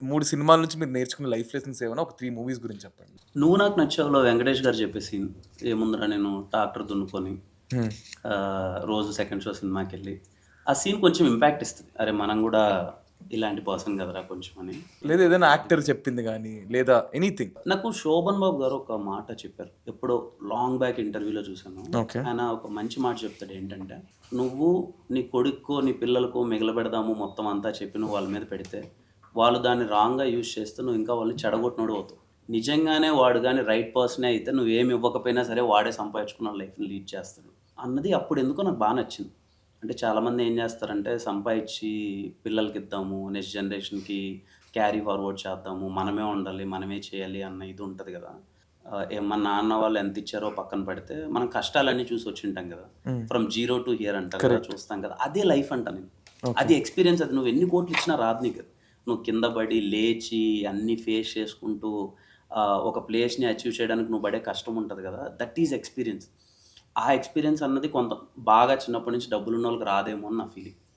3 సినిమాల నుంచి మీరు నేర్చుకున్న లైఫ్ లెసన్స్ ఏమైనా ఒక 3 మూవీస్ గురించి చెప్పండి? 'నువ్వు నాకు నచ్చావులో' వెంకటేష్ గారు చెప్పే సీన్. ఏముందిరా నేను ట్రాక్టర్ దున్నుకొని హ్మ్. రోజు సెకండ్ షో సినిమాకెళ్ళి. ఆ సీన్ కొంచెం ఇంపాక్ట్ ఇస్తది. అరే! మనం గూడా ఇలాంటి పర్సన్ గదరా కొంచెం అని. లేదా ఏదైనా యాక్టర్ చెప్పింది గాని, లేదా ఎనీథింగ్. నాకు 'శోభన్ బాబు' గారు ఒక మాట చెప్పారు. ఎప్పుడో లాంగ్ బ్యాక్ ఇంటర్వ్యూలో చూసాను. ఓకే. ఆయన ఒక మంచి మాట చెప్తాడు ఏంటంటే, "నువ్వు నీ కొడుక్కో, నీ పిల్లలకో మిగలబెడదాము మొత్తం అంతా చెప్పి నువ్వు వాళ్ళ మీద పెడితే, వాళ్ళు దాన్ని రాంగ్‌గా యూజ్ చేస్తే నువ్వు ఇంకా వాళ్ళని చెడగొట్టినోడివి అవుతావు. నిజంగానే వాడు గాని రైట్ పర్సనే అయితే నువ్వేమి ఇవ్వకపోయినా సరే వాడే సంపాదించుకున్న లైఫ్‌ని లీడ్ చేస్తాడు." అన్నది అప్పుడు ఎందుకో నాకు బా నచ్చింది. అంటే చాలామంది ఏం చేస్తారంటే సంపాదిచ్చి పిల్లలకిద్దాము, నెక్స్ట్ జనరేషన్‌కి క్యారీ ఫార్వర్డ్ చేద్దాము. మనమే ఉండాలి, మనమే చేయాలి అన్న ఇది ఉంటది గదా! మా నాన్న వాళ్ళు ఎంతిచ్చారో పక్కన పెడితే, మనం కష్టాలన్నీ చూసి వచ్చుంటాం గదా! హ్మ్. ఫ్రమ్ జీరో టు హియర్ అంటారు గదా! కరెక్ట్. చూస్తాం కదా! అదే లైఫ్ అంట నేను. ఓకే. అది ఎక్స్‌పీరియన్స్ అది నువ్వు ఎన్ని కోట్లిచ్చినా రాదు నీకు. నువ్వు కింద పడి, లేచి అన్నీ ఫేస్ చేసుకుంటూ ఒక ప్లేస్‌ని అచీవ్ చేయడానికి నువ్వు పడే కష్టం ఉంటది గదా! That is experience. ఆ ఎక్స్‌పీరియన్స్ అన్నది బాగా చిన్నప్పటి నుంచి డబ్బులున్నోళ్ళకి రాదేమో అని నా ఫీలింగ్.